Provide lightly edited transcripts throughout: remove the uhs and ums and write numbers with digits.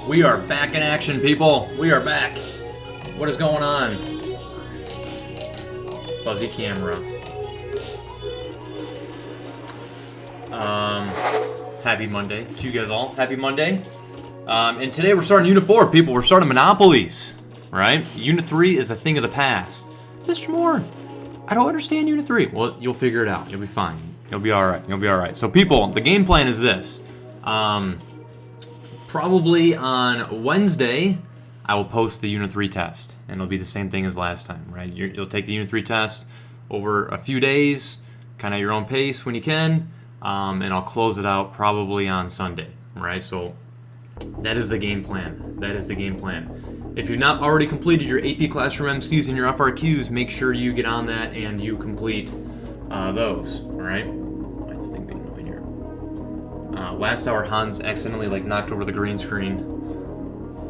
We are back in action, people. We are back. What is going on? Fuzzy camera. Happy Monday to you guys all. Happy Monday. And today we're starting Unit 4, people. We're starting Monopolies, right? Unit 3 is a thing of the past. Mr. Moore, I don't understand Unit 3. Well, you'll figure it out. You'll be fine. You'll be all right. You'll be all right. So, people, the game plan is this. Probably on Wednesday, I will post the Unit 3 test, and it'll be the same thing as last time, right? You'll take the Unit 3 test over a few days, kind of your own pace when you can, and I'll close it out probably on Sunday, right? So that is the game plan. That is the game plan. If you've not already completed your AP Classroom MCs and your FRQs, make sure you get on that and you complete those, all right? Why is this thing being annoying here? Last hour, Hans accidentally knocked over the green screen.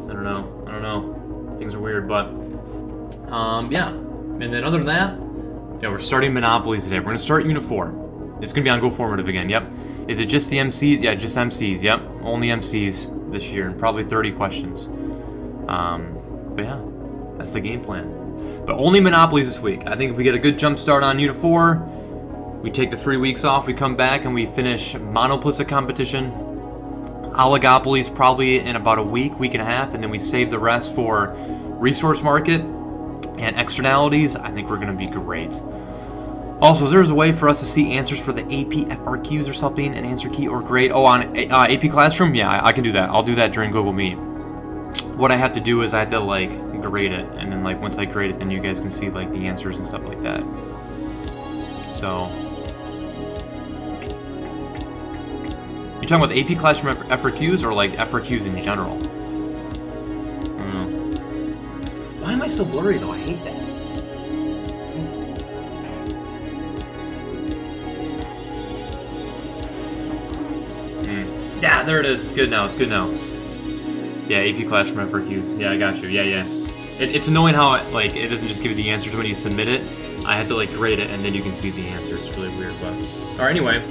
I don't know. Things are weird, but yeah. And then other than that, yeah, we're starting Monopolies today. We're gonna start Unit 4. It's gonna be on Go Formative again. Yep. Is it just the MCs? Yeah, just MCs. Yep. Only MCs this year, and probably 30 questions. But yeah, that's the game plan. But only Monopolies this week. I think if we get a good jump start on Unit 4, we take the 3 weeks off, we come back and we finish Monopolies competition, Oligopolies probably in about a week and a half, and then we save the rest for Resource Market and Externalities. I think we're going to be great. Also, there's a way for us to see answers for the AP FRQs or something, an answer key or grade. Oh, on AP Classroom? Yeah, I can do that. I'll do that during Google Meet. What I have to do is I have to grade it, and then once I grade it, then you guys can see the answers and stuff like that. So, you talking about the AP Classroom FRQs or FRQs in general? I don't know. Why am I so blurry though? I hate that. Yeah, there it is. Good now. It's good now. Yeah, AP Classroom FRQs. Yeah, I got you. Yeah. It's annoying how it doesn't just give you the answers when you submit it. I have to grade it and then you can see the answers. It's really weird, but all right. Anyway,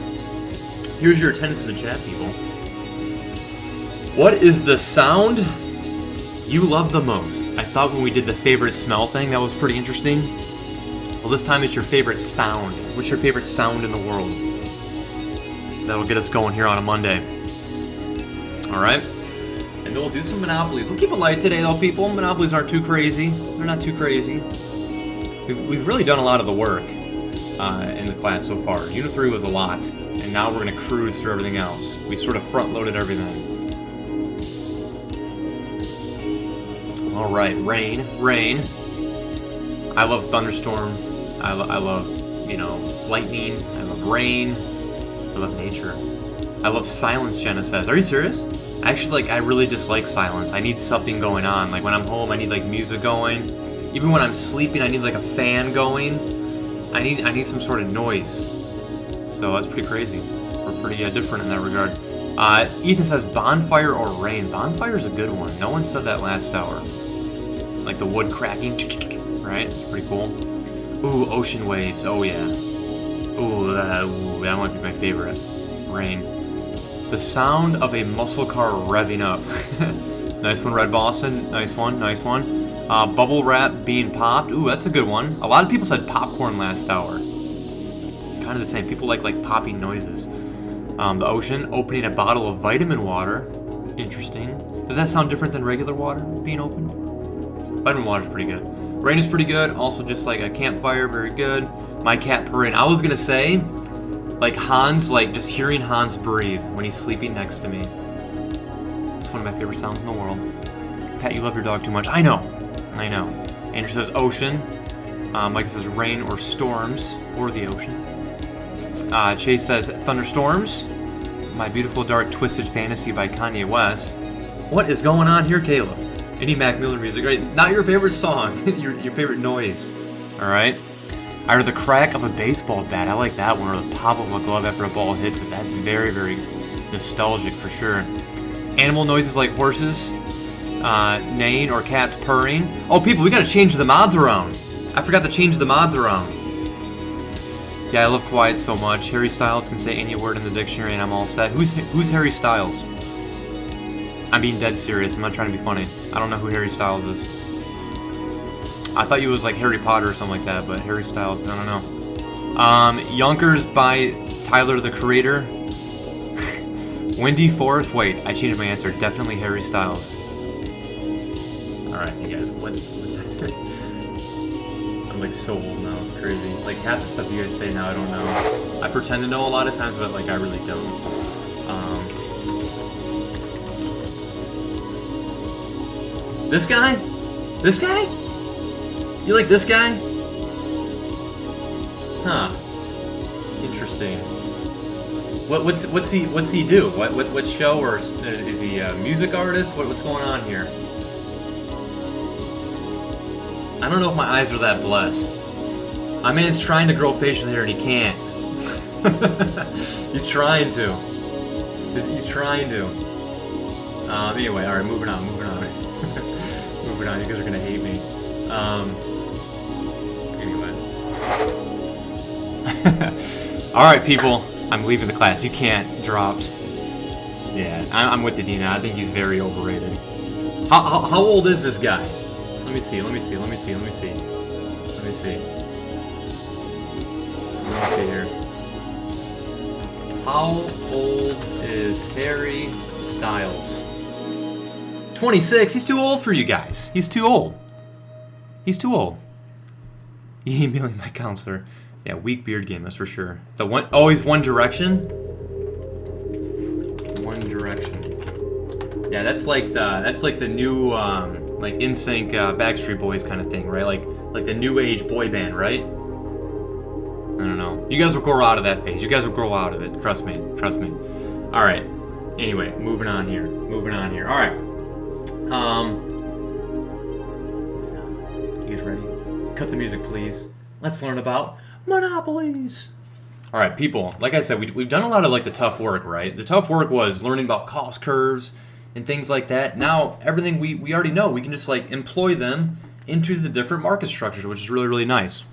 here's your attendance in the chat, people. What is the sound you love the most? I thought when we did the favorite smell thing, that was pretty interesting. Well, this time it's your favorite sound. What's your favorite sound in the world? That'll get us going here on a Monday. All right. And then we'll do some Monopolies. We'll keep it light today, though, people. Monopolies aren't too crazy. They're not too crazy. We've really done a lot of the work in the class so far. Unit 3 was a lot, and now we're going to cruise through everything else. We sort of front-loaded everything. All right, rain. I love thunderstorm. I love, lightning. I love rain. I love nature. I love silence, Jenna says. Are you serious? Actually, I really dislike silence. I need something going on. When I'm home, I need, music going. Even when I'm sleeping, I need, a fan going. I need some sort of noise. So that's pretty crazy. We're pretty different in that regard. Ethan says bonfire or rain. Bonfire's a good one. No one said that last hour. The wood cracking, right? It's pretty cool. Ooh, ocean waves. Oh, yeah. Ooh, that might be my favorite. Rain. The sound of a muscle car revving up. Nice one, Red Boston. Nice one. Bubble wrap being popped. Ooh, that's a good one. A lot of people said popcorn last hour. Kind of the same. People like popping noises. The ocean opening a bottle of vitamin water. Interesting. Does that sound different than regular water being opened? Vitamin water's pretty good. Rain is pretty good. Also just a campfire, very good. My cat purring. I was gonna say, Hans, just hearing Hans breathe when he's sleeping next to me. It's one of my favorite sounds in the world. Pat, you love your dog too much. I know. Andrew says ocean. Mike says rain or storms or the ocean. Chase says thunderstorms. My Beautiful Dark Twisted Fantasy by Kanye West. What is going on here, Caleb? Any Mac Miller music, right? Not your favorite song, your favorite noise. All right. I heard the crack of a baseball bat. I like that one. Or the pop of a glove after a ball hits it. That's very, very nostalgic for sure. Animal noises like horses neighing or cats purring. Oh, people, we gotta change the mods around. I forgot to change the mods around. Yeah, I love quiet so much. Harry Styles can say any word in the dictionary and I'm all set. Who's Harry Styles? I'm being dead serious. I'm not trying to be funny. I don't know who Harry Styles is. I thought he was like Harry Potter or something like that, but Harry Styles, I don't know. Yonkers by Tyler, the Creator. Windy Forest. Wait, I changed my answer. Definitely Harry Styles. Alright, you guys, what I'm like so old now, it's crazy. Like half the stuff you guys say now I don't know. I pretend to know a lot of times, but like I really don't. This guy? This guy? You like this guy? Huh. Interesting. What's he do? What show, or is he a music artist? What's going on here? I don't know if my eyes are that blessed. My man's trying to grow facial hair and he can't. He's trying to. He's trying to. Anyway, alright, moving on. Moving on, you guys are gonna hate me. Anyway. Alright, people. I'm leaving the class. You can't. Dropped. Yeah, I'm with the Dina. I think he's very overrated. How old is this guy? Let me see here. How old is Harry Styles? 26. He's too old for you guys. He's too old. You emailing my counselor. Yeah, weak beard game, that's for sure. The one, oh, he's One Direction? One Direction. Yeah, that's like the new like NSYNC Backstreet Boys kind of thing, right? Like the new age boy band, right? I don't know. You guys will grow out of that phase. You guys will grow out of it. Trust me. All right. Anyway, moving on here. All right. You guys ready? Cut the music, please. Let's learn about Monopolies. All right, people. Like I said, we've done a lot of like the tough work, right? The tough work was learning about cost curves and things like that. Now everything we already know, we can just like employ them into the different market structures, which is really, really nice.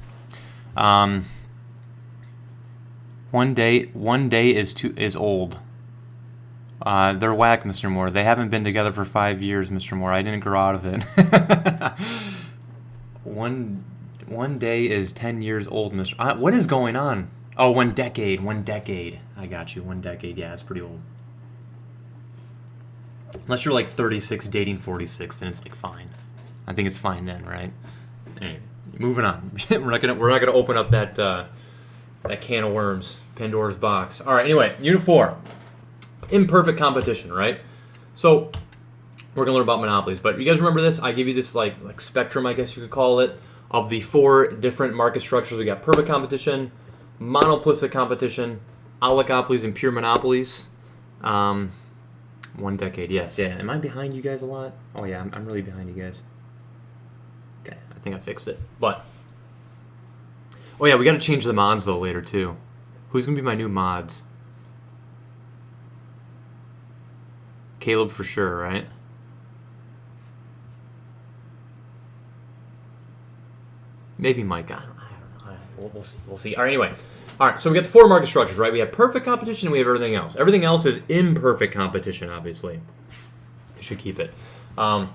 One day is old. They're whack, Mr. Moore. They haven't been together for 5 years, Mr. Moore. I didn't grow out of it. One day is 10 years old, Mr. What is going on? Oh, 1 decade. 1 decade. I got you. 1 decade. Yeah, it's pretty old. Unless you're like 36 dating 46, then it's like fine. I think it's fine then, right? Anyway, moving on. we're not gonna open up that can of worms, Pandora's box. All right. Anyway, Unit 4, imperfect competition, right? So we're gonna learn about monopolies, but you guys remember this? I gave you this like spectrum, I guess you could call it, of the 4 different market structures. We got perfect competition, monopolistic competition, oligopolies, and pure monopolies. 1 decade, yes, yeah. Am I behind you guys a lot? Oh yeah, I'm really behind you guys. Okay, I think I fixed it. But oh yeah, we got to change the mods though later too. Who's gonna be my new mods? Caleb for sure, right? Maybe Mike. I don't know. We'll see. All right, anyway. All right, so we got the 4 market structures, right? We have perfect competition and we have everything else. Everything else is imperfect competition, obviously. You should keep it. So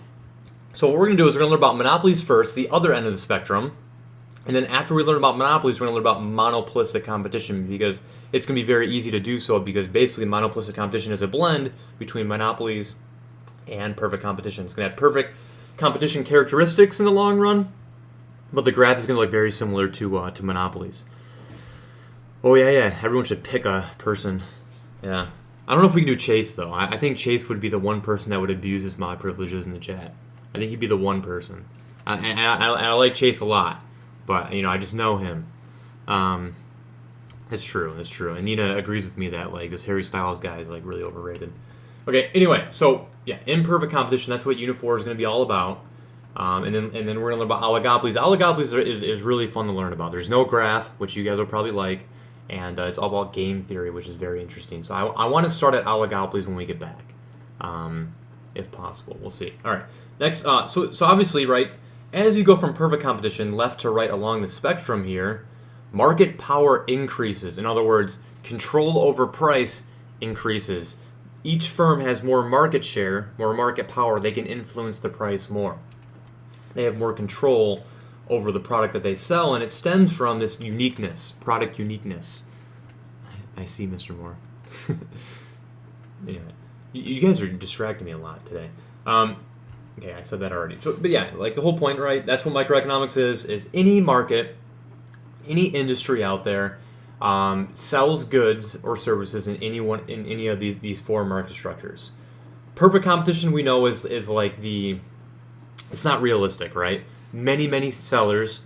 what we're going to do is we're going to learn about monopolies first, the other end of the spectrum. And then after we learn about monopolies, we're going to learn about monopolistic competition, because it's going to be very easy to do so, because basically monopolistic competition is a blend between monopolies and perfect competition. It's going to have perfect competition characteristics in the long run, but the graph is going to look very similar to monopolies. Oh, yeah. Everyone should pick a person. Yeah. I don't know if we can do Chase, though. I think Chase would be the one person that would abuse his mod privileges in the chat. I think he'd be the one person. And I like Chase a lot, but, I just know him. It's true. And Nina agrees with me that, like, this Harry Styles guy is, like, really overrated. Okay, anyway, so, yeah, imperfect competition, that's what Unit 4 is going to be all about. And then we're going to learn about oligopolies. Oligopolies is really fun to learn about. There's no graph, which you guys will probably like, and it's all about game theory, which is very interesting. So I want to start at oligopolies when we get back, if possible. We'll see. All right. Next, so obviously, right, as you go from perfect competition left to right along the spectrum here, market power increases. In other words, control over price increases. each firm has more market share, more market power. They can influence the price more. They have more control over the product that they sell, and it stems from this uniqueness, product uniqueness. I see, Mr. Moore. Anyway, you guys are distracting me a lot today. Okay, I said that already. So, but yeah, like the whole point, right? That's what microeconomics is any market, any industry out there sells goods or services in any of these four market structures. Perfect competition, we know, is like it's not realistic, right? Many sellers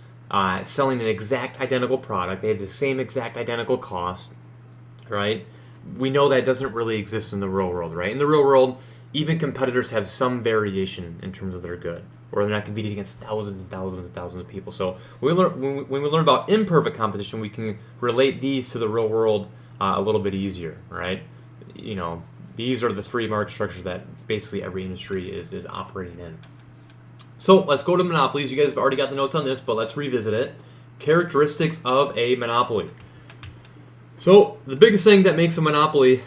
selling an exact identical product. They have the same exact identical cost, right? We know that doesn't really exist in the real world, right? In the real world, even competitors have some variation in terms of their good, or they're not competing against thousands and thousands and thousands of people. So when we learn about imperfect competition, we can relate these to the real world a little bit easier, right? You know, these are the three market structures that basically every industry is operating in. So let's go to monopolies. You guys have already got the notes on this, but let's revisit it. Characteristics of a monopoly. So the biggest thing that makes a monopoly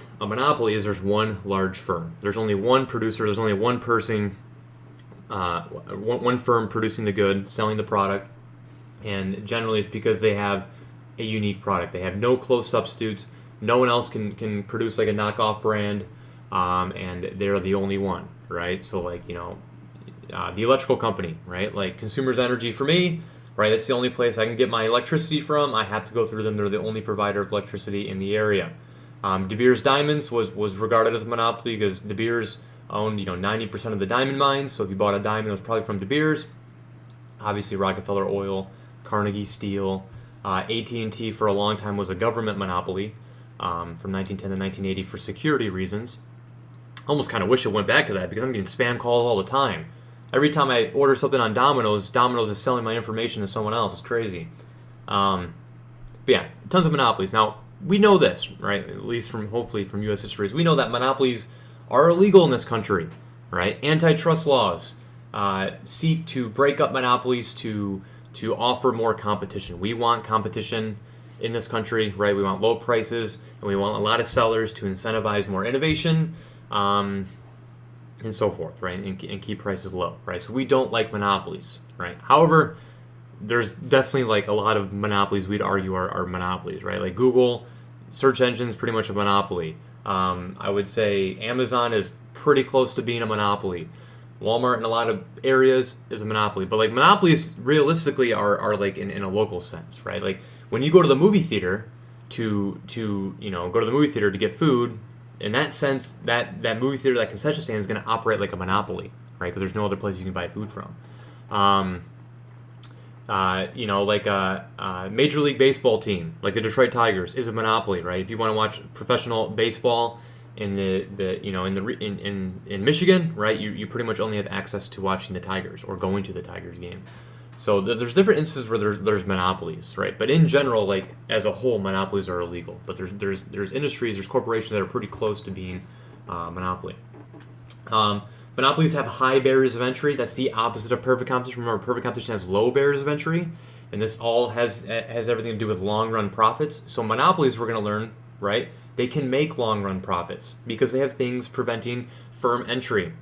is there's one large firm. There's only one producer. There's only one person, one firm producing the good, selling the product, and generally it's because they have a unique product. They have no close substitutes. No one else can produce like a knockoff brand, and they're the only one, right? So like, you know, the electrical company, right? Like Consumers Energy for me, right? That's the only place I can get my electricity from. I have to go through them. They're the only provider of electricity in the area. De Beers Diamonds was regarded as a monopoly because De Beers owned 90% of the diamond mines. So if you bought a diamond, it was probably from De Beers. Obviously Rockefeller Oil, Carnegie Steel, AT&T for a long time was a government monopoly from 1910 to 1980 for security reasons. I almost kind of wish it went back to that because I'm getting spam calls all the time. Every time I order something on Domino's is selling my information to someone else. It's crazy. But yeah, tons of monopolies. Now, we know this, right? At least hopefully from U.S. histories. We know that monopolies are illegal in this country, right? Antitrust laws seek to break up monopolies to offer more competition. We want competition in this country, right? We want low prices, and we want a lot of sellers to incentivize more innovation. And so forth, right? And keep prices low, right? So we don't like monopolies, right? However, there's definitely like a lot of monopolies we'd argue are monopolies, right? Like Google, search engine is pretty much a monopoly. I would say Amazon is pretty close to being a monopoly. Walmart in a lot of areas is a monopoly. But like monopolies realistically are like in a local sense, right? Like when you go to the movie theater to go to the movie theater to get food, in that sense, that movie theater, that concession stand is going to operate like a monopoly, right? Because there's no other place you can buy food from. Like a Major League Baseball team, like the Detroit Tigers, is a monopoly, right? If you want to watch professional baseball in in Michigan, right, you pretty much only have access to watching the Tigers or going to the Tigers game. So there's different instances where there's monopolies, right? But in general, like as a whole, monopolies are illegal. But there's industries, there's corporations that are pretty close to being monopoly. Monopolies have high barriers of entry. That's the opposite of perfect competition. Remember, perfect competition has low barriers of entry, and this all has everything to do with long run profits. So monopolies, we're going to learn, right? They can make long run profits because they have things preventing firm entry.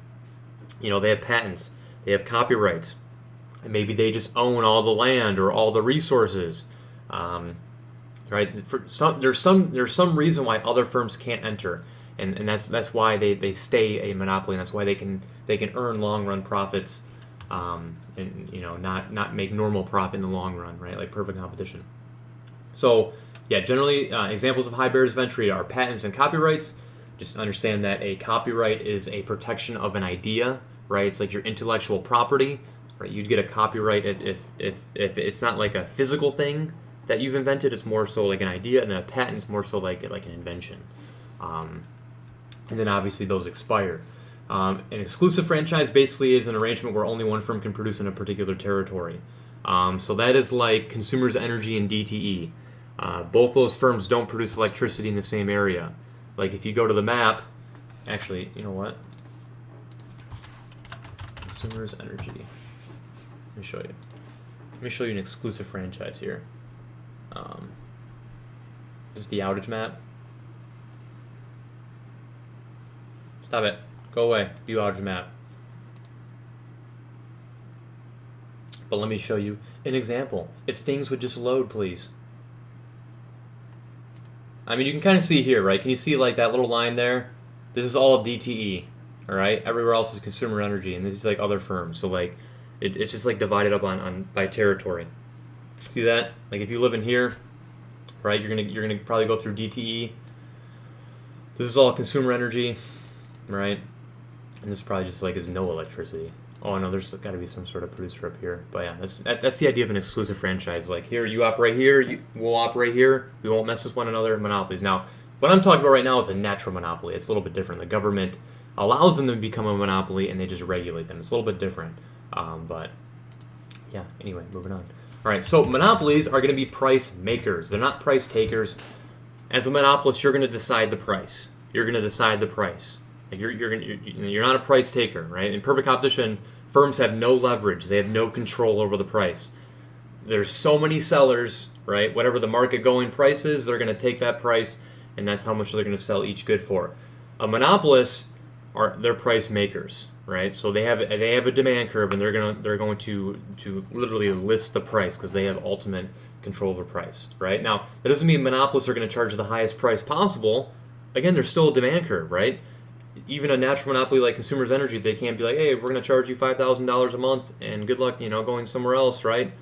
They have patents, they have copyrights. And maybe they just own all the land or all the resources, right? There's some reason why other firms can't enter, and that's why they stay a monopoly, and that's why they can earn long run profits, and not make normal profit in the long run, right? Like perfect competition. So yeah, generally examples of high barriers of entry are patents and copyrights. Just understand that a copyright is a protection of an idea, right? It's like your intellectual property. Right, you'd get a copyright if it's not like a physical thing that you've invented. It's more so like an idea, and then a patent is more so like an invention. And then obviously those expire. An exclusive franchise basically is an arrangement where only one firm can produce in a particular territory. So that is like Consumers Energy and DTE. Both those firms don't produce electricity in the same area. Like if you go to the map, actually, you know what? Consumers Energy. Let me show you an exclusive franchise here. This is the outage map. Stop it. Go away. You large map. But let me show you an example. If things would just load, please. I mean, you can kind of see here, right? Can you see like that little line there? This is all DTE, all right? Everywhere else is consumer energy, and this is like other firms. So like, it's just like divided up on by territory. See that? Like if you live in here, right? You're gonna probably go through DTE. This is all consumer energy, right? And this probably just like is no electricity. Oh no, there's got to be some sort of producer up here. But yeah, that's the idea of an exclusive franchise. Like here, you operate here, we'll operate here. We won't mess with one another. Monopolies. Now, what I'm talking about right now is a natural monopoly. It's a little bit different. The government allows them to become a monopoly, and they just regulate them. It's a little bit different. But yeah. Anyway, moving on. All right. So monopolies are going to be price makers. They're not price takers. As a monopolist, you're going to decide the price. You're going to decide the price. Like you're not a price taker, right? In perfect competition, firms have no leverage. They have no control over the price. There's so many sellers, right? Whatever the market going price is, they're going to take that price, and that's how much they're going to sell each good for. A monopolist they're price makers, right? So they have a demand curve, and they're going to literally list the price because they have ultimate control over price, right? Now that doesn't mean monopolists are going to charge the highest price possible. Again, there's still a demand curve, right? Even a natural monopoly like Consumers Energy, they can't be like, hey, we're going to charge you $5,000 a month and good luck, going somewhere else, right?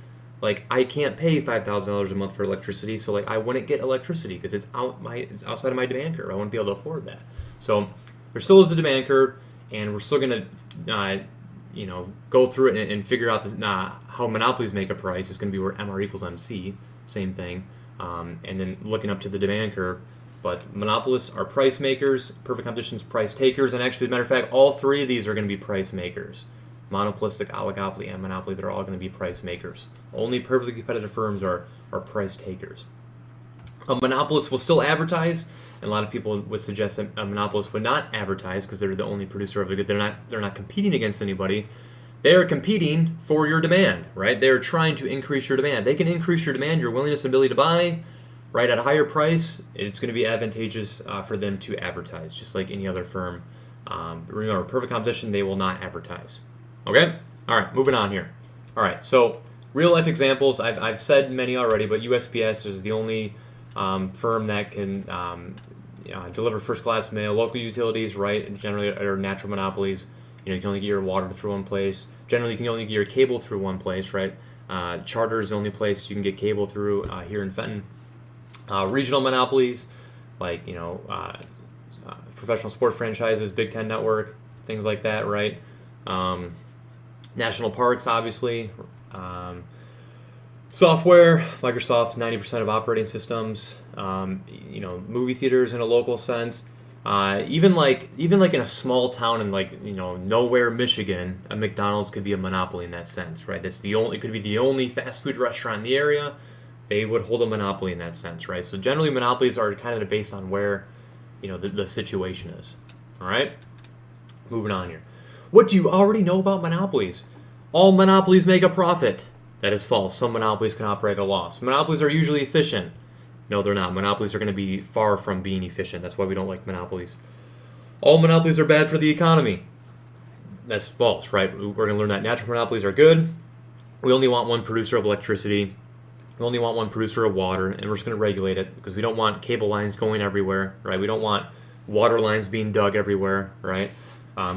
Like, I can't pay $5,000 a month for electricity, so like I wouldn't get electricity because it's outside of my demand curve. I wouldn't be able to afford that. So there still is a demand curve, and we're still going to, go through it and figure out this, how monopolies make a price. It's going to be where MR equals MC, same thing, and then looking up to the demand curve. But monopolists are price makers, perfect competition's price takers, and actually, as a matter of fact, all three of these are going to be price makers. Monopolistic, oligopoly, and monopoly, they're all going to be price makers. Only perfectly competitive firms are price takers. A monopolist will still advertise, and a lot of people would suggest that a monopolist would not advertise because they're the only producer of the good. They're not competing against anybody. They are competing for your demand, right? They're trying to increase your demand. They can increase your demand, your willingness and ability to buy, right, at a higher price. It's going to be advantageous for them to advertise, just like any other firm. Remember, perfect competition, they will not advertise. Okay? All right, moving on here. All right, so real life examples, I've said many already, but USPS is the only firm that can deliver first class mail. Local utilities, right, generally are natural monopolies. You can only get your water through one place. Generally, you can only get your cable through one place, right? Charter is the only place you can get cable through here in Fenton. Regional monopolies, like professional sports franchises, Big Ten Network, things like that, right? National parks, obviously. Software, Microsoft, 90% of operating systems. Movie theaters in a local sense. Even like in a small town in nowhere, Michigan, a McDonald's could be a monopoly in that sense, right? It could be the only fast food restaurant in the area. They would hold a monopoly in that sense, right? So generally, monopolies are kind of based on where, the situation is. All right, moving on here. What do you already know about monopolies? All monopolies make a profit. That is false. Some monopolies can operate at a loss. Monopolies are usually efficient. No, they're not. Monopolies are going to be far from being efficient. That's why we don't like monopolies. All monopolies are bad for the economy. That's false, right? We're going to learn that natural monopolies are good. We only want one producer of electricity. We only want one producer of water, and we're just going to regulate it because we don't want cable lines going everywhere, right? We don't want water lines being dug everywhere, right?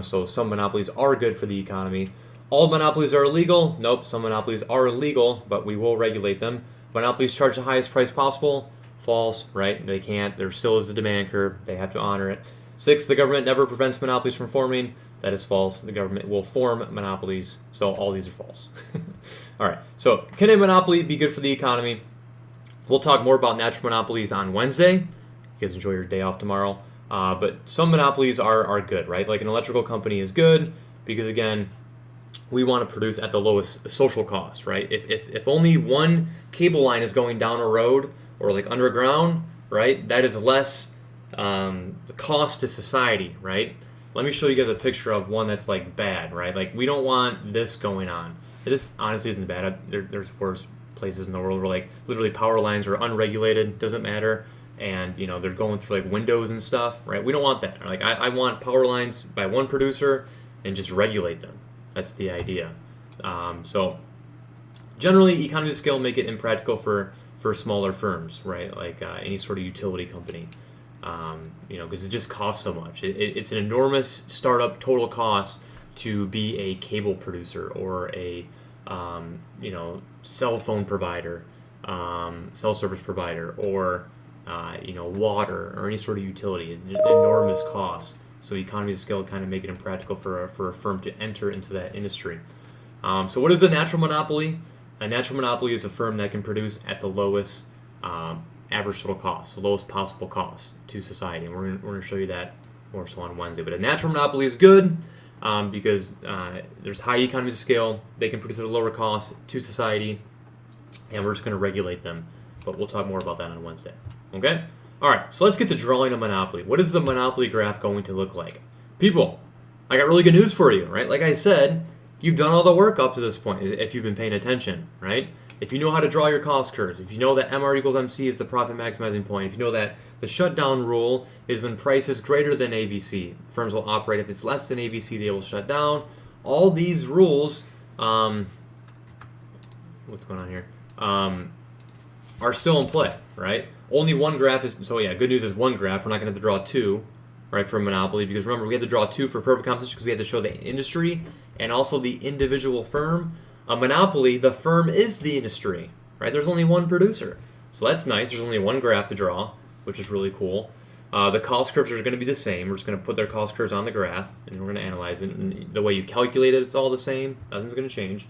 So some monopolies are good for the economy. All monopolies are illegal? Nope, some monopolies are illegal, but we will regulate them. Monopolies charge the highest price possible? False, right? They can't. There still is a demand curve. They have to honor it. 6, the government never prevents monopolies from forming. That is false. The government will form monopolies. So all these are false. All right. So can a monopoly be good for the economy? We'll talk more about natural monopolies on Wednesday. You guys enjoy your day off tomorrow. But some monopolies are good, right? Like an electrical company is good because, again, we want to produce at the lowest social cost, right? If only one cable line is going down a road or like underground, right, that is less cost to society, right? Let me show you guys a picture of one that's like bad, right? Like we don't want this going on. This honestly isn't bad. There's worse places in the world where like literally power lines are unregulated, doesn't matter, and they're going through like windows and stuff, right? We don't want that. Like I want power lines by one producer and just regulate them. That's the idea. So generally, economies of scale make it impractical for smaller firms, right? Like any sort of utility company, because it just costs so much. It's an enormous startup total cost to be a cable producer or a cell phone provider, cell service provider, or water or any sort of utility. It's just enormous cost. So economies of scale kind of make it impractical for a firm to enter into that industry. So what is a natural monopoly? A natural monopoly is a firm that can produce at the lowest average total cost, the lowest possible cost to society. And we're going to show you that more so on Wednesday. But a natural monopoly is good because there's high economies of scale. They can produce at a lower cost to society, and we're just going to regulate them. But we'll talk more about that on Wednesday. Okay? All right, so let's get to drawing a monopoly. What is the monopoly graph going to look like? People, I got really good news for you, right? Like I said, you've done all the work up to this point if you've been paying attention, right? If you know how to draw your cost curves, if you know that MR equals MC is the profit maximizing point, if you know that the shutdown rule is when price is greater than ABC, firms will operate. If it's less than ABC, they will shut down. All these rules, what's going on here, are still in play, right? Only one graph is, so yeah, good news is one graph. We're not going to have to draw two, right, for a monopoly, because remember, we had to draw two for perfect competition because we had to show the industry and also the individual firm. A monopoly, the firm is the industry, right? There's only one producer. So that's nice. There's only one graph to draw, which is really cool. The cost curves are going to be the same. We're just going to put their cost curves on the graph, and we're going to analyze it. And the way you calculate it, it's all the same. Nothing's going to change.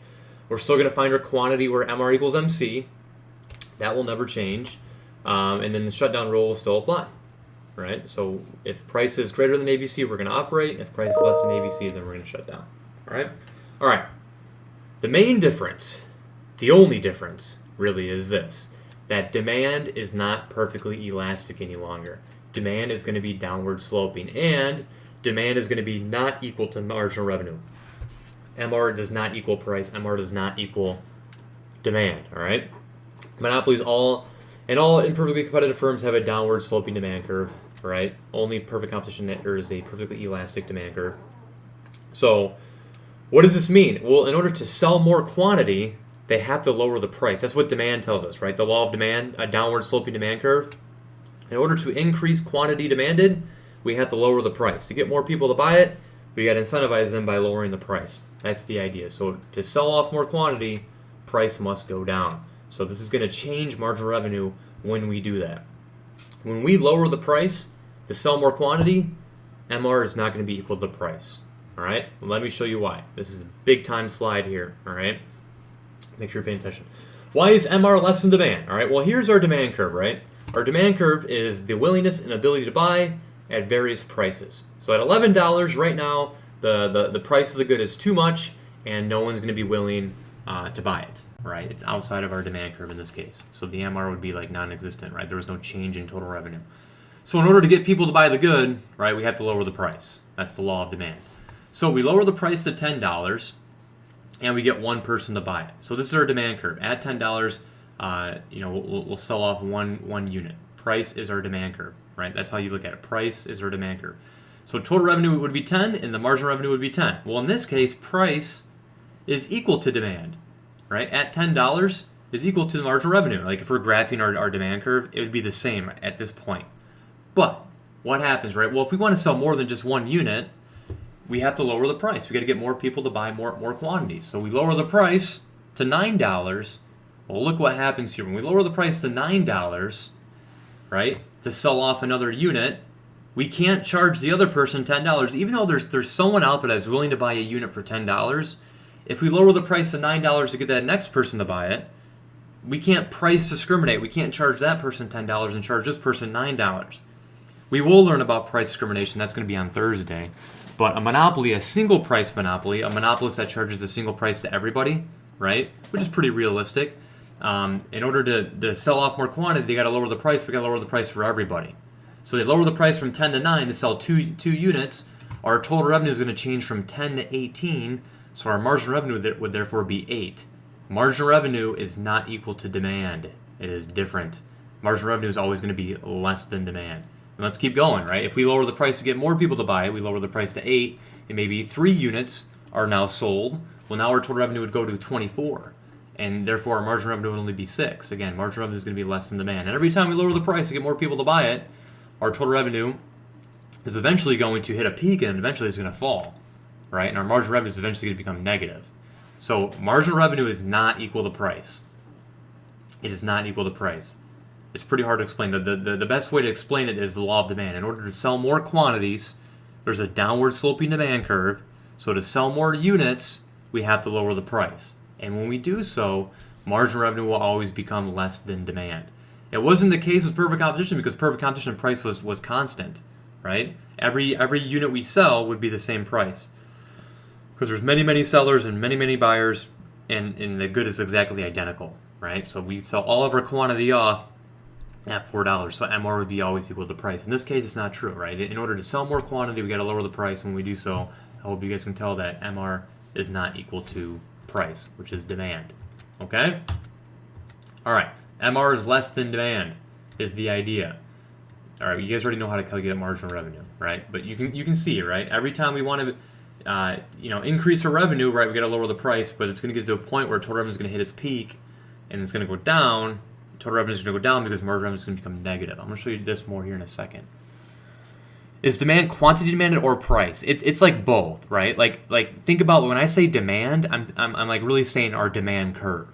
We're still going to find our quantity where MR equals MC. That will never change. And then the shutdown rule will still apply, right? So if price is greater than ABC, we're going to operate. If price is less than ABC, then we're going to shut down, all right? All right. The main difference, the only difference, really is this, that demand is not perfectly elastic any longer. Demand is going to be downward sloping, and demand is going to be not equal to marginal revenue. MR does not equal price. MR does not equal demand, all right? Monopolies all imperfectly competitive firms have a downward sloping demand curve, right? Only perfect competition that there is a perfectly elastic demand curve. So what does this mean? Well, in order to sell more quantity, they have to lower the price. That's what demand tells us, right? The law of demand, a downward sloping demand curve. In order to increase quantity demanded, we have to lower the price. To get more people to buy it, we got to incentivize them by lowering the price. That's the idea. So to sell off more quantity, price must go down. So this is going to change marginal revenue when we do that. When we lower the price to sell more quantity, MR is not going to be equal to the price. All right, well, let me show you why. This is a big time slide here, all right? Make sure you're paying attention. Why is MR less than demand? All right, well, here's our demand curve, right? Our demand curve is the willingness and ability to buy at various prices. So at $11 right now, the price of the good is too much, and no one's going to be willing to buy it, right? It's outside of our demand curve in this case. So the MR would be like non-existent, right? There was no change in total revenue. So in order to get people to buy the good, right, we have to lower the price. That's the law of demand. So we lower the price to $10, and we get one person to buy it. So this is our demand curve. At $10, we'll sell off one unit. Price is our demand curve, right? That's how you look at it. Price is our demand curve. So total revenue would be 10, and the marginal revenue would be 10. Well, in this case, price is equal to demand, right? At $10 is equal to the marginal revenue. Like if we're graphing our demand curve, it would be the same at this point. But what happens, right? Well, if we want to sell more than just one unit, we have to lower the price. We got to get more people to buy more quantities. So we lower the price to $9. Well, look what happens here. When we lower the price to $9, right, to sell off another unit, we can't charge the other person $10. Even though there's someone out there that's willing to buy a unit for $10, if we lower the price to $9 to get that next person to buy it, we can't price discriminate. We can't charge that person $10 and charge this person $9. We will learn about price discrimination. That's going to be on Thursday. But a monopoly, a single price monopoly, a monopolist that charges a single price to everybody, right, which is pretty realistic. In order to sell off more quantity, they got to lower the price. We got to lower the price for everybody. So they lower the price from 10 to 9 to sell two units. Our total revenue is going to change from 10 to 18. So our marginal revenue would therefore be 8. Marginal revenue is not equal to demand. It is different. Marginal revenue is always going to be less than demand. And let's keep going, right? If we lower the price to get more people to buy it, we lower the price to 8, and maybe 3 units are now sold. Well, now our total revenue would go to 24, and therefore our marginal revenue would only be 6. Again, marginal revenue is going to be less than demand. And every time we lower the price to get more people to buy it, our total revenue is eventually going to hit a peak, and eventually it's going to fall, right? And our marginal revenue is eventually going to become negative. So marginal revenue is not equal to price. It is not equal to price. It's pretty hard to explain. The best way to explain it is the law of demand. In order to sell more quantities, there's a downward sloping demand curve. So to sell more units, we have to lower the price. And when we do so, marginal revenue will always become less than demand. It wasn't the case with perfect competition because perfect competition price was constant, right? Every unit we sell would be the same price. Because there's many sellers and many buyers, and the good is exactly identical, right? So we sell all of our quantity off at $4, so MR would be always equal to price. In this case, it's not true, right? In order to sell more quantity, we got to lower the price. When we do so, I hope you guys can tell that MR is not equal to price, which is demand, okay? All right, MR is less than demand is the idea. All right, you guys already know how to calculate marginal revenue, right? But you can see it, right? Every time we want to increase our revenue, right, we got to lower the price, but it's going to get to a point where total revenue is going to hit its peak, and it's going to go down. Total revenue is going to go down because marginal revenue is going to become negative. I'm going to show you this more here in a second. Is demand quantity demanded or price? It's like both, right? Like think about when I say demand, I'm like really saying our demand curve,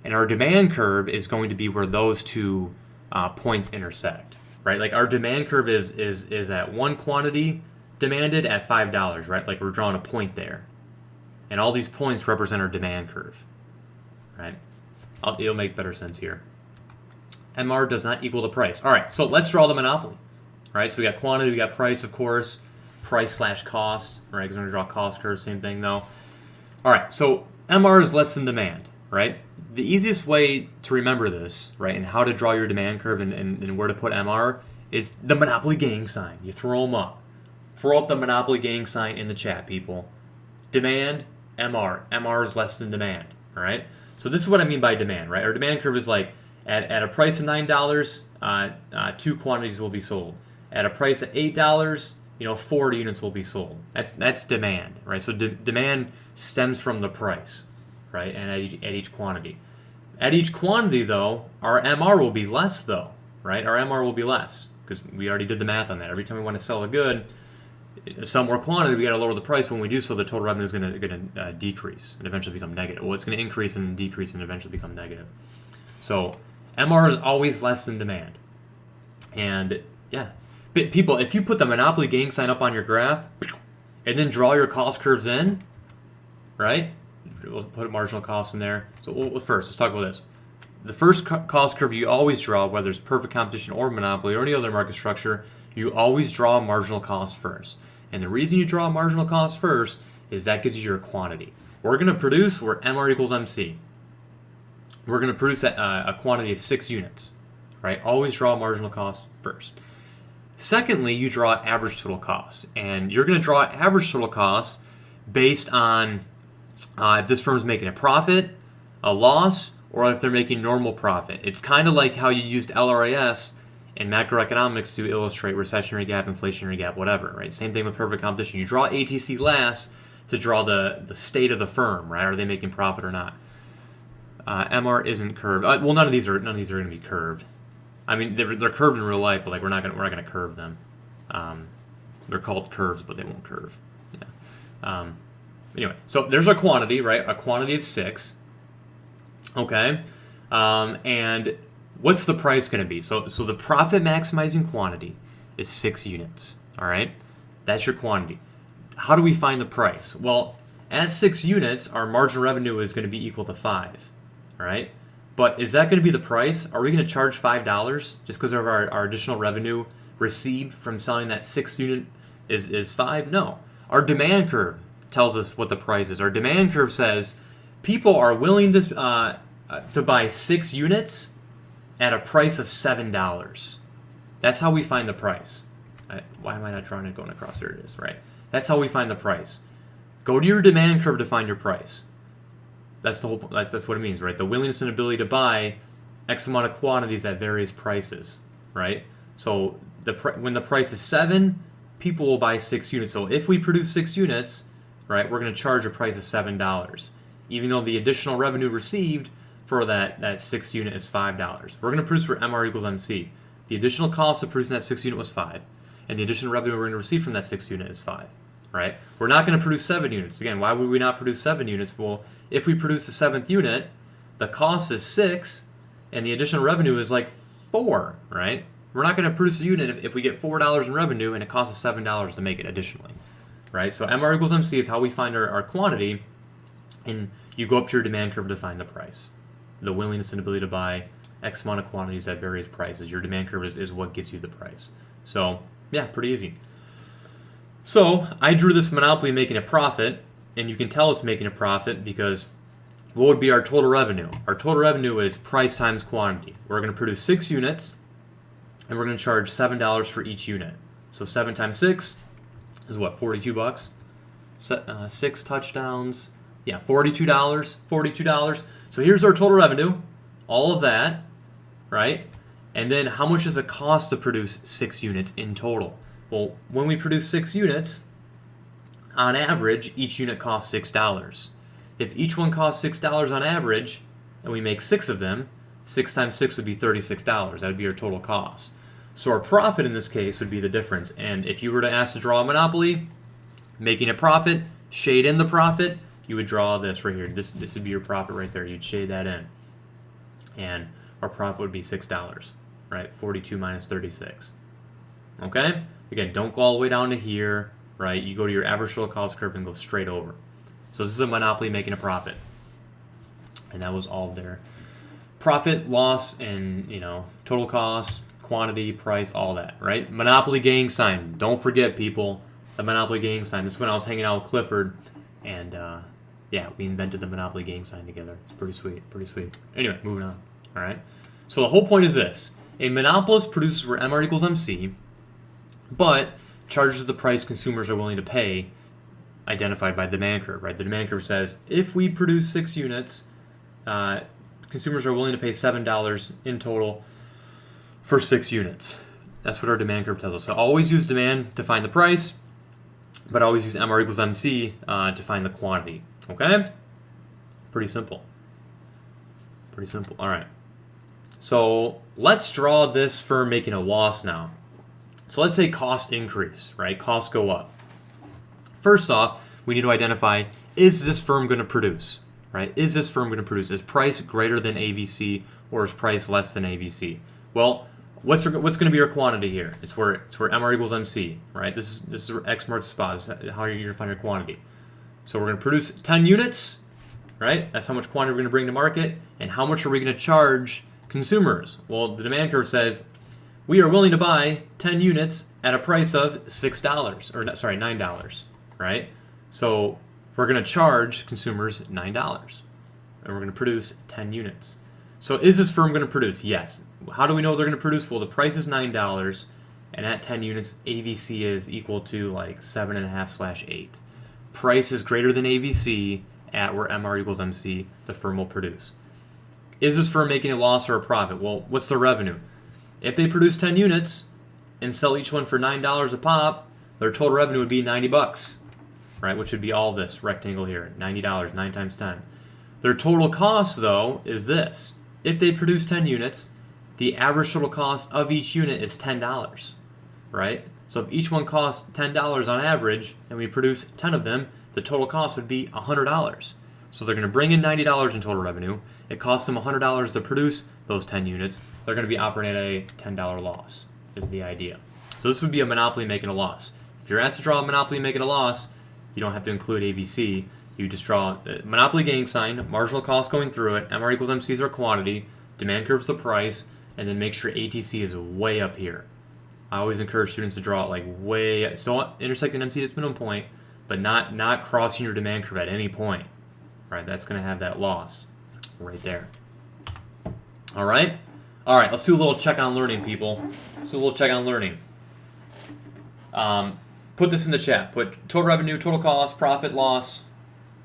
and our demand curve is going to be where those two points intersect, right? Like our demand curve is at one quantity demanded at $5, right? Like we're drawing a point there, and all these points represent our demand curve, right? It'll make better sense here. MR does not equal the price. All right, so let's draw the monopoly. All right, so we got quantity, we got price, of course, price / cost, right? Because we're going to draw cost curve, same thing though. All right, so MR is less than demand, right? The easiest way to remember this, right, and how to draw your demand curve and where to put MR is the Monopoly gang sign. You throw them up. Throw up the Monopoly gang sign in the chat, people. Demand, MR. MR is less than demand, all right? So this is what I mean by demand, right? Our demand curve is like at a price of $9, 2 quantities will be sold. At a price of $8, 40 units will be sold. That's demand, right? So demand stems from the price, right? And at each quantity. At each quantity, though, our MR will be less, though, right? Our MR will be less because we already did the math on that. Every time we want to sell a good, sell more quantity, we got to lower the price. When we do so, the total revenue is going to decrease and eventually become negative. Well, it's going to increase and decrease and eventually become negative. So MR is always less than demand. And yeah, but people, if you put the Monopoly gang sign up on your graph and then draw your cost curves in, right? We'll put marginal costs in there. So first, let's talk about this. The first cost curve you always draw, whether it's perfect competition or monopoly or any other market structure, you always draw marginal cost first. And the reason you draw marginal cost first is that gives you your quantity. We're going to produce where MR equals MC. We're going to produce a quantity of 6 units, right? Always draw marginal cost first. Secondly, you draw average total costs. And you're going to draw average total costs based on if this firm's making a profit, a loss, or if they're making normal profit. It's kind of like how you used LRAS in macroeconomics to illustrate recessionary gap, inflationary gap, whatever, right? Same thing with perfect competition. You draw ATC last to draw the state of the firm, right? Are they making profit or not? MR isn't curved. Well, none of these are going to be curved. I mean, they're curved in real life, but like we're not gonna curve them. They're called curves, but they won't curve. Yeah. Anyway, so there's our quantity, right? A quantity of 6. Okay. And what's the price going to be? So the profit maximizing quantity is 6 units. All right. That's your quantity. How do we find the price? Well, at 6 units, our marginal revenue is going to be equal to 5. All right. But is that going to be the price? Are we going to charge $5 just because of our additional revenue received from selling that 6 unit is 5? No. Our demand curve tells us what the price is. Our demand curve says people are willing to buy 6 units at a price of $7. That's how we find the price. Why am I not drawing it going across? There it is, right? That's how we find the price. Go to your demand curve to find your price. That's the whole. That's what it means, right? The willingness and ability to buy X amount of quantities at various prices, right? So when the price is 7, people will buy 6 units. So if we produce 6 units, right, we're going to charge a price of $7, even though the additional revenue received for that 6th unit is $5. We're going to produce for MR equals MC. The additional cost of producing that 6th unit was 5, and the additional revenue we're going to receive from that 6th unit is 5, right? We're not going to produce 7 units. Again, why would we not produce 7 units? Well, if we produce the 7th unit, the cost is 6, and the additional revenue is like 4, right? We're not going to produce a unit if we get $4 in revenue and it costs us $7 to make it additionally, right? So MR equals MC is how we find our quantity, and you go up to your demand curve to find the price. The willingness and ability to buy X amount of quantities at various prices. Your demand curve is what gives you the price. So, yeah, pretty easy. So, I drew this monopoly making a profit, and you can tell it's making a profit because what would be our total revenue? Our total revenue is price times quantity. We're going to produce 6 units, and we're going to charge $7 for each unit. So 7 times 6 is what, $42? 6 touchdowns. Yeah, $42. $42. So here's our total revenue, all of that, right? And then how much does it cost to produce 6 units in total? Well, when we produce 6 units, on average, each unit costs $6. If each one costs $6 on average, and we make 6 of them, 6 times 6 would be $36. That would be our total cost. So our profit in this case would be the difference. And if you were to ask to draw a monopoly, making a profit, shade in the profit, you would draw this right here. This would be your profit right there. You'd shade that in. And our profit would be $6, right? 42 minus 36. Okay? Again, don't go all the way down to here, right? You go to your average total cost curve and go straight over. So this is a monopoly making a profit. And that was all there. Profit, loss, and, total cost, quantity, price, all that, right? Monopoly gang sign. Don't forget, people, the Monopoly gang sign. This is when I was hanging out with Clifford, and yeah, we invented the Monopoly gang sign together. It's pretty sweet, pretty sweet. Anyway, moving on, all right? So the whole point is this. A monopolist produces where MR equals MC, but charges the price consumers are willing to pay, identified by the demand curve, right? The demand curve says, if we produce 6 units, consumers are willing to pay $7 in total for 6 units. That's what our demand curve tells us. So always use demand to find the price, but always use MR equals MC to find the quantity. Okay? Pretty simple. Pretty simple. All right. So let's draw this firm making a loss now. So let's say costs increase, right? Costs go up. First off, we need to identify, is this firm going to produce, right? Is this firm going to produce? Is price greater than AVC or is price less than AVC? Well, what's going to be our quantity here? It's where MR equals MC, right? This is where X marks the spot. This is how you're going to find your quantity. So we're going to produce 10 units, right? That's how much quantity we're going to bring to market. And how much are we going to charge consumers? Well, the demand curve says we are willing to buy 10 units at a price of $9, right? So we're going to charge consumers $9, and we're going to produce 10 units. So is this firm going to produce? Yes. How do we know they're going to produce? Well, the price is $9, and at 10 units, AVC is equal to like 7.5/8. Price is greater than AVC at where MR equals MC, the firm will produce. Is this firm making a loss or a profit? Well, what's the revenue? If they produce 10 units and sell each one for $9 a pop, their total revenue would be $90, right? Which would be all this rectangle here, $90, 9 times 10. Their total cost, though, is this. If they produce 10 units, the average total cost of each unit is $10, right? So if each one costs $10 on average, and we produce 10 of them, the total cost would be $100. So they're going to bring in $90 in total revenue. It costs them $100 to produce those 10 units. They're going to be operating at a $10 loss, is the idea. So this would be a monopoly making a loss. If you're asked to draw a monopoly making a loss, you don't have to include ABC. You just draw a monopoly gang sign, marginal cost going through it, MR equals MC is our quantity, demand curve's the price, and then make sure ATC is way up here. I always encourage students to draw it like way, so intersecting MC to its minimum point, but not crossing your demand curve at any point. Right, that's going to have that loss right there. All right, let's do a little check on learning, people. Let's do a little check on learning. Put this in the chat. Put total revenue, total cost, profit, loss.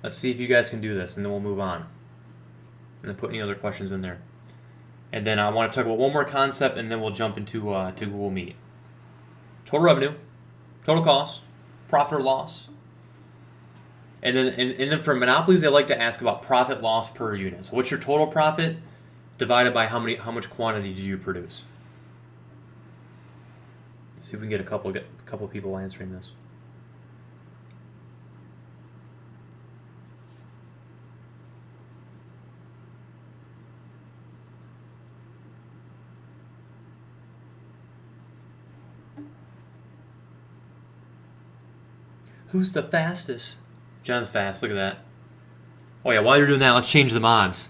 Let's see if you guys can do this, and then we'll move on. And then put any other questions in there. And then I want to talk about one more concept, and then we'll jump into to Google Meet. Total revenue, total cost, profit or loss. And then for monopolies, they like to ask about profit loss per unit. So what's your total profit divided by how much quantity did you produce? Let's see if we can get a couple people answering this. Who's the fastest? John's fast. Look at that. Oh yeah, while you're doing that, let's change the mods.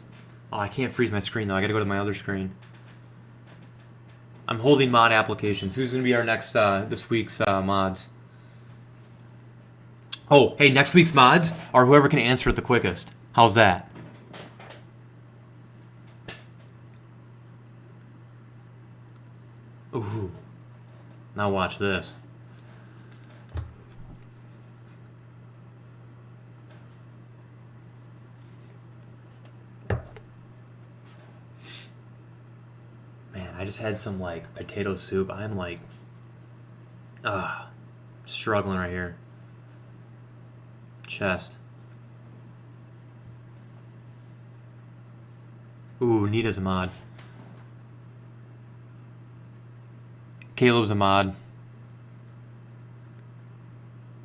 Oh, I can't freeze my screen though. I gotta go to my other screen. I'm holding mod applications. Who's gonna be our next this week's mods? Oh, hey, next week's mods are whoever can answer it the quickest. How's that? Ooh. Now watch this. I just had some like potato soup. I'm like, struggling right here. Chest. Ooh, Nita's a mod. Caleb's a mod.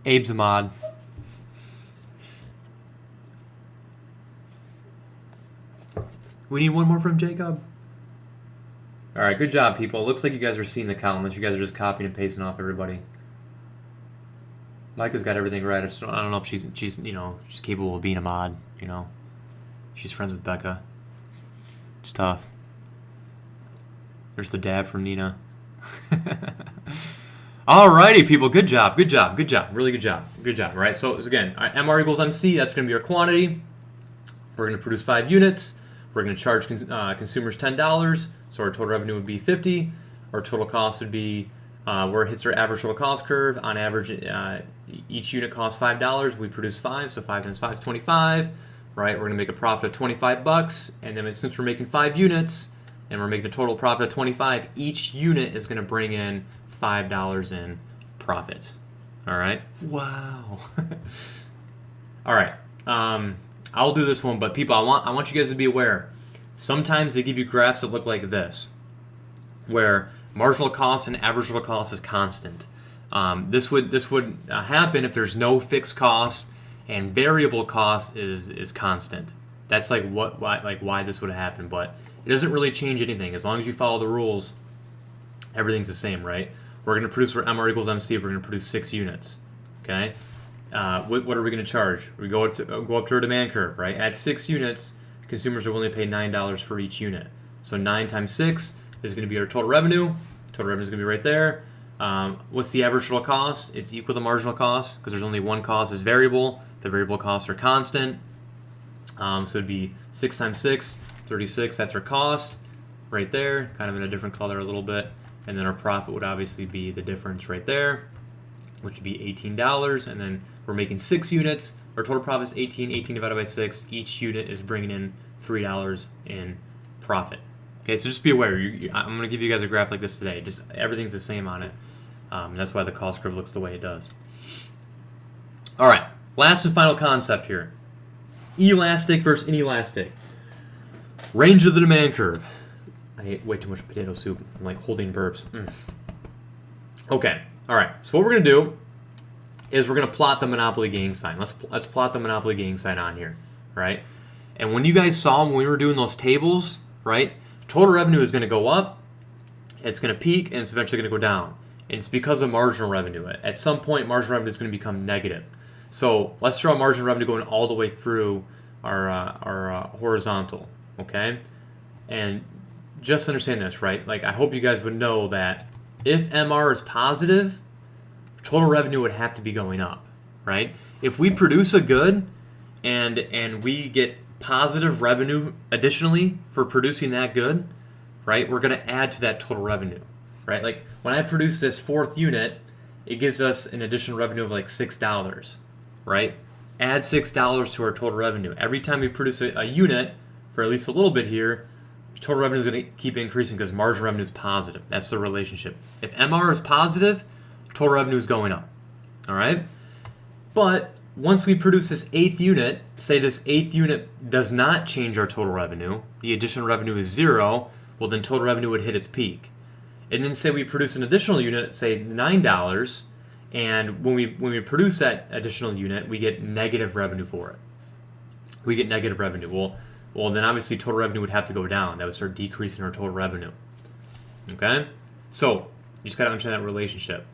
Abe's a mod. We need one more from Jacob. All right, good job, people. It looks like you guys are seeing the count, unless you guys are just copying and pasting off everybody. Micah's got everything right. I don't know if she's she's capable of being a mod. She's friends with Becca. It's tough. There's the dab from Nina. Alrighty, people. Good job. Good job. Good job. Really good job. Good job. All right. So again, MR equals MC. That's going to be our quantity. We're going to produce 5 units. We're going to charge consumers $10, so our total revenue would be $50. Our total cost would be where it hits our average total cost curve. On average, each unit costs $5. We produce 5, so 5 times 5 is 25. Right? We're going to make a profit of $25, and then since we're making 5 units and we're making a total profit of 25, each unit is going to bring in $5 in profit. All right? Wow. All right. I'll do this one, but people, I want you guys to be aware. Sometimes they give you graphs that look like this, where marginal cost and average total cost is constant. This would happen if there's no fixed cost and variable cost is constant. That's like why this would happen, but it doesn't really change anything as long as you follow the rules. Everything's the same, right? We're going to produce for MR equals MC. We're going to produce 6 units. Okay. What are we going to charge? We go up to our demand curve, right? At 6 units, consumers are willing to pay $9 for each unit. So 9 times 6 is going to be our total revenue. Total revenue is going to be right there. What's the average total cost? It's equal to marginal cost because there's only one cost is variable. The variable costs are constant. So it'd be 6 times 6, 36. That's our cost right there, kind of in a different color a little bit. And then our profit would obviously be the difference right there, which would be $18. And then we're making 6 units. Our total profit is 18. 18 divided by 6. Each unit is bringing in $3 in profit. Okay, so just be aware. I'm going to give you guys a graph like this today. Just everything's the same on it. And that's why the cost curve looks the way it does. All right, last and final concept here. Elastic versus inelastic. Range of the demand curve. I ate way too much potato soup. I'm like holding burps. Okay, all right. So what we're going to do is we're going to plot the monopoly gain sign. Let's plot the monopoly gain sign on here, right? And when you guys saw when we were doing those tables, right? Total revenue is going to go up, it's going to peak, and it's eventually going to go down. And it's because of marginal revenue. At some point, marginal revenue is going to become negative. So let's draw marginal revenue going all the way through our horizontal, okay? And just understand this, right? Like I hope you guys would know that if MR is positive, total revenue would have to be going up, right? If we produce a good and we get positive revenue additionally for producing that good, right? We're going to add to that total revenue, right? Like when I produce this 4th unit, it gives us an additional revenue of like $6, right? Add $6 to our total revenue. Every time we produce a unit for at least a little bit here, total revenue is going to keep increasing because margin revenue is positive. That's the relationship. If MR is positive, total revenue is going up. All right? But once we produce this 8th unit, say this 8th unit does not change our total revenue, the additional revenue is 0, well then total revenue would hit its peak. And then say we produce an additional unit, say $9, and when we produce that additional unit, we get negative revenue for it. We get negative revenue. Well, then obviously total revenue would have to go down. That would start decreasing our total revenue. Okay? So, you just got to understand that relationship.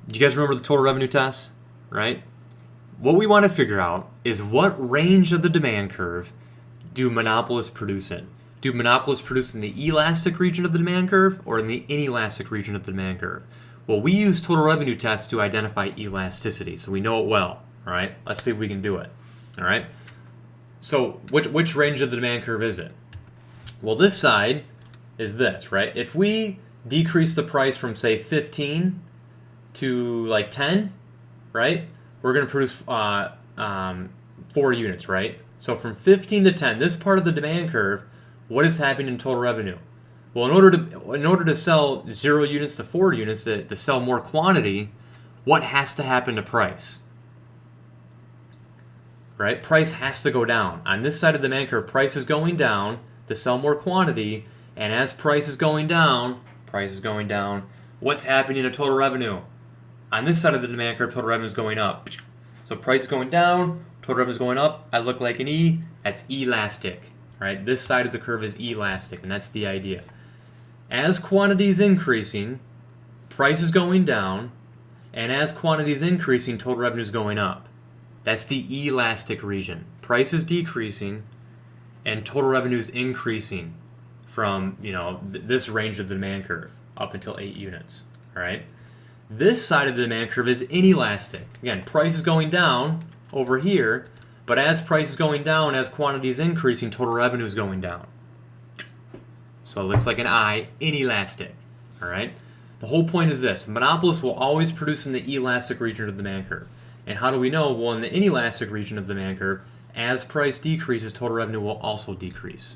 Do you guys remember the total revenue test? Right? What we want to figure out is what range of the demand curve do monopolists produce in? Do monopolists produce in the elastic region of the demand curve or in the inelastic region of the demand curve? Well, we use total revenue tests to identify elasticity, so we know it well. All right? Let's see if we can do it. All right? So which range of the demand curve is it? Well, this side is this, right? If we decrease the price from, say, 15 to like 10, right? We're going to produce 4 units, right? So from 15 to 10, this part of the demand curve, what is happening in total revenue? Well, in order to sell 0 units to 4 units, to sell more quantity, what has to happen to price? Right? Price has to go down. On this side of the demand curve, price is going down to sell more quantity, and as price is going down, what's happening to total revenue? On this side of the demand curve, total revenue is going up. So price is going down, total revenue is going up. I look like an E. That's elastic. Right? This side of the curve is elastic, and that's the idea. As quantity is increasing, price is going down, and as quantity is increasing, total revenue is going up. That's the elastic region. Price is decreasing, and total revenue is increasing from this range of the demand curve up until 8 units. All right. This side of the demand curve is inelastic. Again, price is going down over here, but as price is going down, as quantity is increasing, total revenue is going down. So it looks like an I, inelastic. All right. The whole point is this: monopolists will always produce in the elastic region of the demand curve. And how do we know? Well, in the inelastic region of the demand curve, as price decreases, total revenue will also decrease.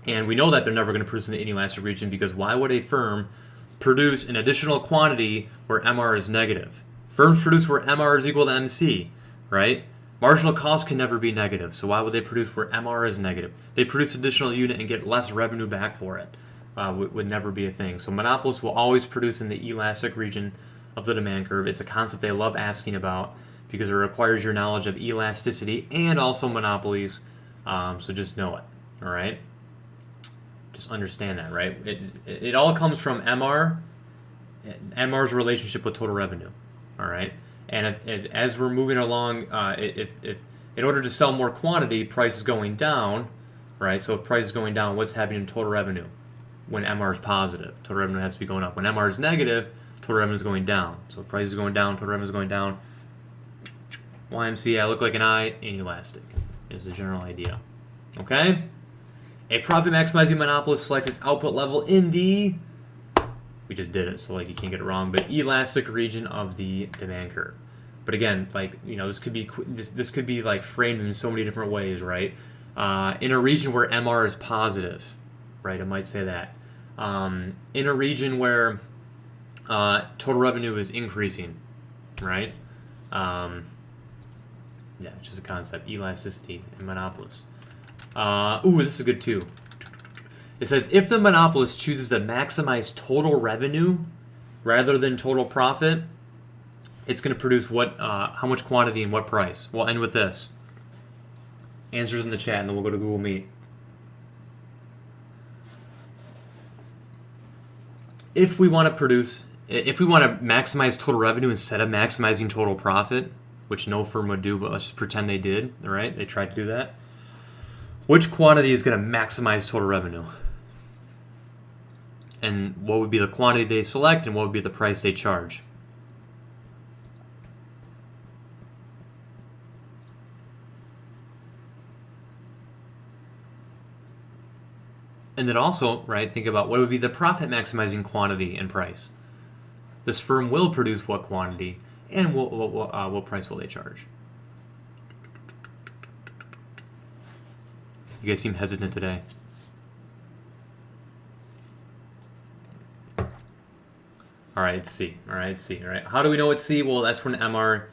And we know that they're never going to produce in the inelastic region because why would a firm produce an additional quantity where MR is negative? Firms produce where MR is equal to MC, right? Marginal cost can never be negative, so why would they produce where MR is negative? They produce additional unit and get less revenue back for it. Would never be a thing. So monopolists will always produce in the elastic region of the demand curve. It's a concept they love asking about because it requires your knowledge of elasticity and also monopolies. So just know it. All right. Just understand that, right? It all comes from MR's relationship with total revenue. All right. And as we're moving along, if in order to sell more quantity, price is going down, right? So if price is going down, what's happening in total revenue? When MR is positive, total revenue has to be going up. When MR is negative, total revenue is going down. So price is going down, total revenue is going down. YMCA, I look like an I, inelastic is the general idea. Okay? A profit maximizing monopolist selects its output level in the, we just did it, so like you can't get it wrong, but elastic region of the demand curve. But again, like, this could be like framed in so many different ways, right? In a region where MR is positive, right? I might say that. In a region where total revenue is increasing, right? Yeah, it's just a concept. Elasticity and monopolists. This is good too. It says if the monopolist chooses to maximize total revenue rather than total profit, it's going to produce how much quantity and what price. We'll end with this. Answers in the chat, and then we'll go to Google Meet. If we want to maximize total revenue instead of maximizing total profit, which no firm would do, but let's just pretend they did, all right? They tried to do that. Which quantity is going to maximize total revenue? And what would be the quantity they select, and what would be the price they charge? And then also, right, think about what would be the profit maximizing quantity and price. This firm will produce what quantity, and what price will they charge? You guys seem hesitant today. All right, it's C. All right, it's C. All right. How do we know it's C? Well, that's when MR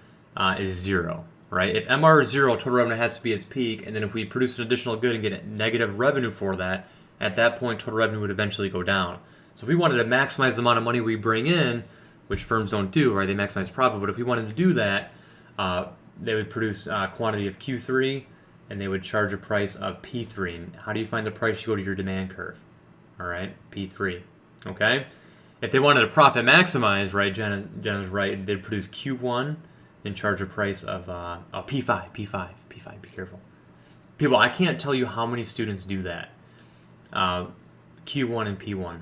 is 0, right? If MR is 0, total revenue has to be its peak, and then if we produce an additional good and get negative revenue for that, at that point, total revenue would eventually go down. So if we wanted to maximize the amount of money we bring in, which firms don't do, right? They maximize profit, but if we wanted to do that, they would produce a quantity of Q3, and they would charge a price of P3. And how do you find the price? You go to your demand curve, all right? P3, okay? If they wanted to profit maximize, right, Jenna's right, they'd produce Q1 and charge a price of P5, be careful. People, I can't tell you how many students do that. Q1 and P1.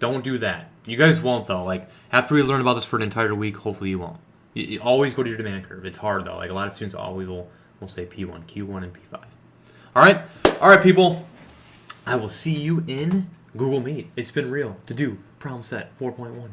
Don't do that. You guys won't, though. Like, after we learn about this for an entire week, hopefully you won't. You always go to your demand curve. It's hard, though. Like, a lot of students always will say P1, Q1, and P5. All right, people. I will see you in Google Meet. It's been real to do problem set 4.1.